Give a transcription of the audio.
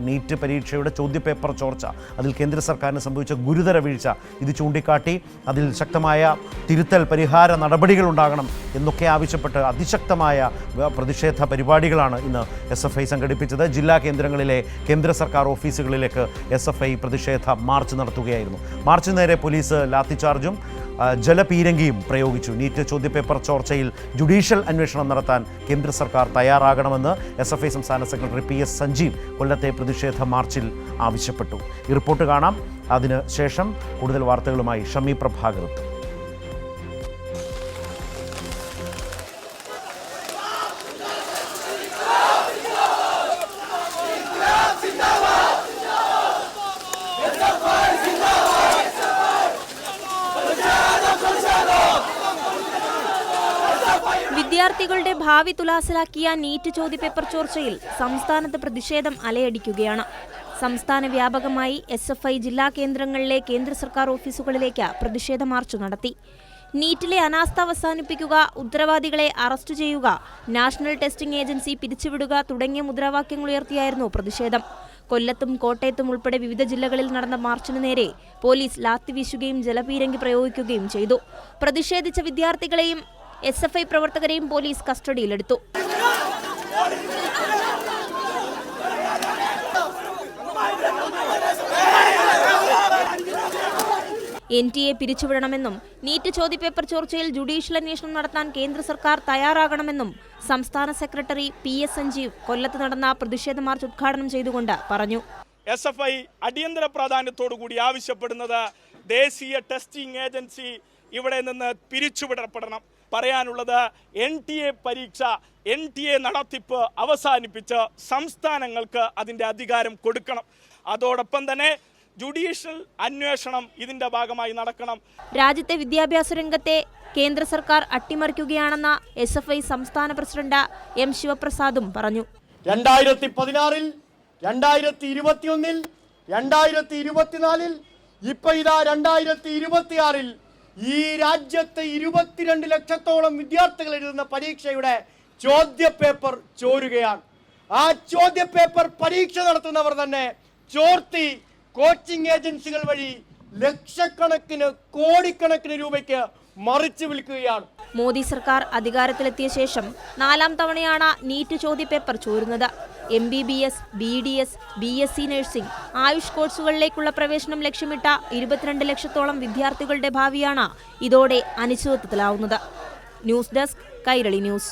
NEET പരീക്ഷയുടെ ചോദ്യപേപ്പർ ചോർച്ച, അതിൽ കേന്ദ്ര സർക്കാരിന് സംഭവിച്ച ഗുരുതര വീഴ്ച ഇത് ചൂണ്ടിക്കാട്ടി അതിൽ ശക്തമായ തിരുത്തൽ പരിഹാര നടപടികൾ ഉണ്ടാകണം എന്നൊക്കെ ആവശ്യപ്പെട്ട് അതിശക്തമായ പ്രതിഷേധ പരിപാടികളാണ് ഇന്ന് SFI സംഘടിപ്പിച്ചത്. ജില്ലാ കേന്ദ്രങ്ങളിലെ കേന്ദ്ര സർക്കാർ ഓഫീസുകളിലേക്ക് SFI പ്രതിഷേധ മാർച്ച് നടത്തുകയായിരുന്നു. മാർച്ചിന് നേരെ പോലീസ് ലാത്തിചാർജും ജലപീരങ്കിയും പ്രയോഗിച്ചു. നീറ്റ് ചോദ്യപേപ്പർ ചോർച്ചയിൽ ജുഡീഷ്യൽ അന്വേഷണം നടത്താൻ കേന്ദ്ര സർക്കാർ തയ്യാറാകണമെന്ന് SFI സംസ്ഥാന സെക്രട്ടറി PS സഞ്ജീവ് കൊല്ലത്തെ പ്രതിഷേധ മാർച്ചിൽ ആവശ്യപ്പെട്ടു. ഈ റിപ്പോർട്ട് കാണാം. അതിന് ശേഷം കൂടുതൽ വാർത്തകളുമായി ഷമി പ്രഭാകർ. വിദ്യാർത്ഥികളുടെ ഭാവി തുലാസിലാക്കിയ നീറ്റ് ചോദ്യപേപ്പർ ചോർച്ചയിൽ സംസ്ഥാനത്ത് പ്രതിഷേധം അലയടിക്കുകയാണ്. സംസ്ഥാന വ്യാപകമായി SFI ജില്ലാ കേന്ദ്രങ്ങളിലെ കേന്ദ്ര സർക്കാർ ഓഫീസുകളിലേക്ക് പ്രതിഷേധ മാർച്ച് നടത്തി. നീറ്റിലെ അനാസ്ഥ അവസാനിപ്പിക്കുക, ഉത്തരവാദികളെ അറസ്റ്റ് ചെയ്യുക, നാഷണൽ ടെസ്റ്റിംഗ് ഏജൻസി പിരിച്ചുവിടുക തുടങ്ങിയ മുദ്രാവാക്യങ്ങളുയർത്തിയായിരുന്നു പ്രതിഷേധം. കൊല്ലത്തും കോട്ടയത്തും ഉൾപ്പെടെ വിവിധ ജില്ലകളിൽ നടന്ന മാർച്ചിന് നേരെ പോലീസ് ലാത്തി വീശുകയും ജലപീരങ്കി പ്രയോഗിക്കുകയും ചെയ്തു. പ്രതിഷേധിച്ച വിദ്യാർത്ഥികളെയും SFI പ്രവർത്തകരെയും പോലീസ് കസ്റ്റഡിയിലെടുത്തു. NTA പിരിച്ചുവിടണമെന്നും നീറ്റ് ചോദ്യപേപ്പർ ചോർച്ചയിൽ ജുഡീഷ്യൽ അന്വേഷണം നടത്താൻ കേന്ദ്ര സർക്കാർ തയ്യാറാകണമെന്നും സംസ്ഥാന സെക്രട്ടറി PS സഞ്ജീവ് കൊല്ലത്ത് നടന്ന പ്രതിഷേധ മാർച്ച് ഉദ്ഘാടനം ചെയ്തുകൊണ്ട് പറഞ്ഞു. SFI അടിയന്തര പ്രാധാന്യത്തോടുകൂടി ആവശ്യപ്പെടുന്നത് ദേശീയ ടെസ്റ്റിംഗ് ഏജൻസി ഇവിടെ നിന്ന് പിരിച്ചുവിടപ്പെടണം. പറയാനുള്ളത് NTA പരീക്ഷ, NTA നടത്തിപ്പ് അവസാനിപ്പിച്ച് സംസ്ഥാനങ്ങൾക്ക് അതിൻ്റെ അധികാരം കൊടുക്കണം. അതോടൊപ്പം തന്നെ ജുഡീഷ്യൽ അന്വേഷണം ഇതിന്റെ ഭാഗമായി നടക്കണം. രാജ്യത്തെ വിദ്യാഭ്യാസ രംഗത്തെ കേന്ദ്ര സർക്കാർ അട്ടിമറിക്കുകയാണെന്ന SFI സംസ്ഥാന പ്രസിഡന്റ് M ശിവപ്രസാദും പറഞ്ഞു. 2016-ൽ, 2021-ൽ, 2024-ൽ, ഇപ്പൊ ഇതാ 2026-ൽ ഈ രാജ്യത്തെ 22 ലക്ഷത്തോളം വിദ്യാർത്ഥികൾ എഴുതുന്ന പരീക്ഷയുടെ ചോദ്യപേപ്പർ ചോരുകയാണ്. ആ ചോദ്യപേപ്പർ പരീക്ഷ നടത്തുന്നവർ തന്നെ ചോർത്തി കോച്ചിങ് ഏജൻസികൾ വഴി ലക്ഷക്കണക്കിന് കോടിക്കണക്കിന് രൂപയ്ക്ക് മറിച്ചു വിൽക്കുകയാണ്. മോദി സർക്കാർ അധികാരത്തിലെത്തിയ ശേഷം 4ാം തവണയാണ് നീറ്റ് ചോദ്യപേപ്പർ ചോരുന്നത്. MBBS, BDS, BSc nursing, AYUSH കോഴ്സുകളിലേക്കുള്ള പ്രവേശനം ലക്ഷ്യമിട്ട 22 ലക്ഷത്തോളം വിദ്യാർത്ഥികളുടെ ഭാവിയാണ് ഇതോടെ അനിശ്ചിതത്വത്തിലാവുന്നത്. News desk, Kairali news.